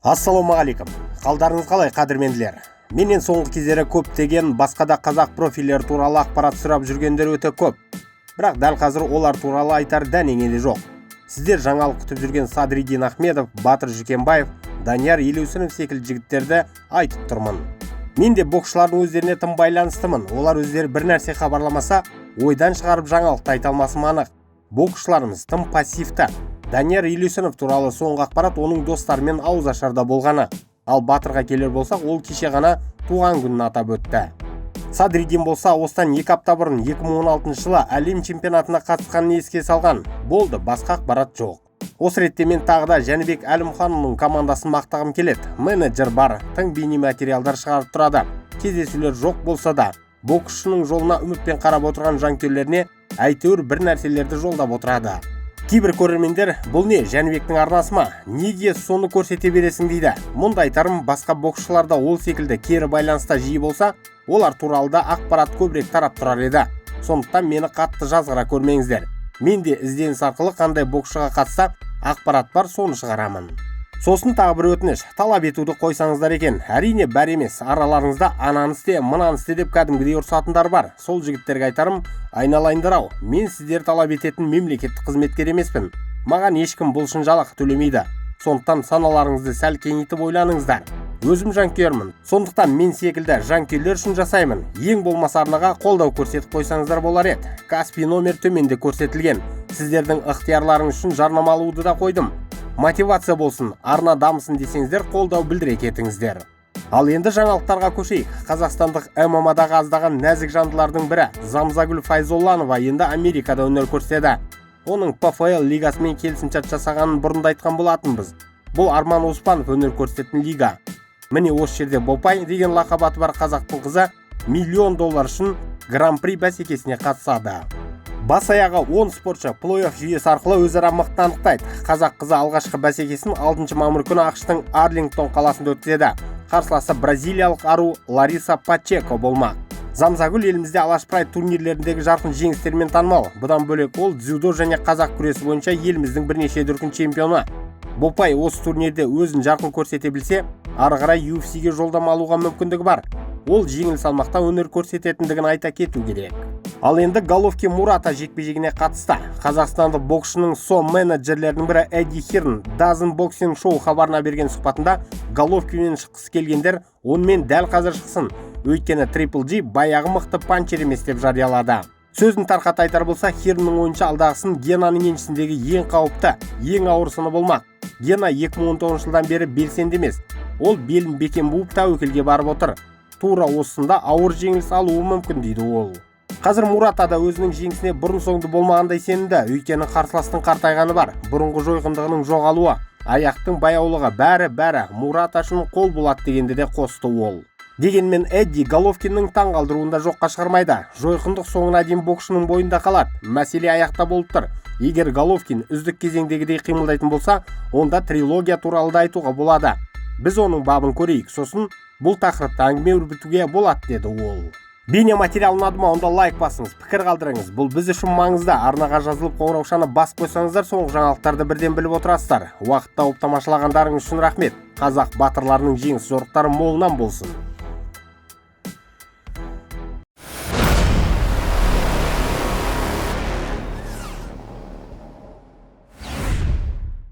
Ассалаумағалейкум. Қалдарыңыз қалай, қадірменділер? Менен соңғы кездері көптеген басқа да қазақ профилер туралы ақпарат сұрап жүргендер өте көп. Бірақ дәл қазір олар туралы айтар дәнеңе де жоқ. Сіздер жаңалық күтіп жүрген Садриддин Ахмедов, Батыр Жүкембаев, Данияр Елеусінов секілді жігіттерді айтып тұрмын. Мен де боксшылардың өздеріне тым байланыстымын. Олар өздері бір нәрсе хабарламаса, ойдан шығарып жаңалықты айта алмасым анық. Боксшыларымыз тым пассивті. Данияр Елеусінов туралы соңғы ақпарат оның достарымен ауызашарда болғаны. Ал Батырға келер болсақ, ол кеше ғана туған күнін атап өтті. Садриддин болса, осыдан 2 апта бұрын 2016 жылы әлем чемпионатына қатысқанын еске салған. Болды, басқа ақпарат жоқ. Осы ретте мен тағы да Жәнібек Әлімханұлының командасын мақтағым келеді. Менеджер бар, тың бейнематериалдар шығарып тұрады. Кездесулер жоқ болса да, боксшының жолына үмітпен қарап отырған жанкүйерлеріне әйтеуір бір нәрселерді жолдап отырады. Кейбір көрермендер, бұл не, Жәнібектің арнасы ма? Неге соны көрсете бересің дейді. Мұнда айтарым, басқа боксшыларда ол секілді кері байланыста жиі болса, олар туралы да ақпарат көбірек тарап тұрар еді. Сондықтан мені қатты жазғыра көрмеңіздер. Мен де ізденіс арқылы қандай боксшыға қатысса ақпарат бар, соны шығарамын. Сосын тағы бір өтініш, талап етуді қойсаңыздар екен. Әрине бәр емес, араларыңызда ананы істе, мынаны істе деп кәдімгідей ұрсатындар бар. Сол жігіттерге айтарым, айналайындар-ау, мен сіздер талап ететін мемлекеттік қызметкер емеспін. Маған ешкім бұл үшін жалақы төлемейді. Сондықтан саналарыңызды сәл кеңейтіп ойланыңыздар. Өзім жанкүйермін. Сондықтан мен секілді жанкүйерлер үшін жасаймын. Ең болмаса арнаға қолдау көрсетіп қойсаңыздар болар еді. Каспи номер төменде көрсетілген. Сіздердің ықтиярларыңыз үшін жарнама алуды да қойдым. Мотивация болсын, арна дамысын десеңіздер, қолдау білдіре кетіңіздер. Ал енді жаңалықтарға көшейік. Қазақстандық ММА-дағы аздаған нәзік жандылардың бірі Замзагүл Файзолланова енді Америкада өнер көрсетеді. Оның ПФЛ лигасымен келісімшарт жасағанын бұрында айтқан болатынбыз. Бұл Арман Оспанов өнер көрсететін лига. Міне осы жерде Бопай деген лақап аты бар қазақтың қызы $1 миллион үшін гран-при бәсекесіне қатысады. Бас аяғы 10 спортшы плей-офф жүйесі арқылы өзара мықты анықтайды. Қазақ қызы алғашқы бәсекесін 6 мамыр күні ақштың Арлингтон қаласында өткізеді. Қарсыласы бразилиялық ару Лариса Пачеко болмақ. Замзагүл елімізде алашпырай турнирлеріндегі жарқын жеңістермен танымал. Бұдан бөлек ол дзюдо және қазақ күресі бойынша еліміздің бірнеше дүркін чемпионы. Бопай осы турнирде өзін жарқын көрсете білсе, ары қарай UFC-ге жолдама алуға мүмкіндігі бар. Ол жеңіл салмақта өнер көрсететіндігін айта кету керек. Ал енді Головкин Мурата жекпе-жегіне қатысты. Қазақстандық боксшының менеджерлерінің бірі Эдди Хирн Дазн боксинг шоу хабарына берген сұхбатында Головкиннен шыққысы келгендер онымен дәл қазір шықсын. Өйткені Triple G баяғы мықты панчер емес деп жариялады. Сөзін тарқата айтар болса, Хирннің ойынша алдағысын Генаның еншісіндегі ең қауіпті, ең ауырсыны болмақ. Гена 2019 жылдан бері белсенді емес. Ол белін бекем буып тәуекелге барып отыр. Тура осында ауыр жеңіліс алуы мүмкін дейді ол. Қазір Мурата да өзінің жеңісіне бұрын соңды болмағандай сенімді, өйткені қарсыластың қартайғаны бар. Бұрынғы жойқындығының жоғалуы, аяқтың баяулығы бәрі Мурата үшін қол болады дегенде де қосты ол. Дегенмен Эдди Головкиннің таңғалдыруында жоққа шығармайды. Жойқындық соңына дейін боксшының бойында қалады. Мәселе аяқта болып тұр. Егер Головкин үздік кезеңдегідей қимылдайтын болса, онда трилогия туралы да айтуға болады. Біз оның бабын көрейік, сосын бұл тақырыпты әңгіме өрбітуге болады деді ол. Бейнематериал ұнады ма, онда лайк басыңыз, пікір қалдырыңыз. Бұл біз үшін маңызды. Арнаға жазылып қоңыраушаны басып қойсаңыздар, соңғы жаңалықтарды бірден біліп отырасыздар. Уақытта тауып тамашалағандарыңыз үшін рахмет. Қазақ батырларының жеңіс жорықтары молынан болсын.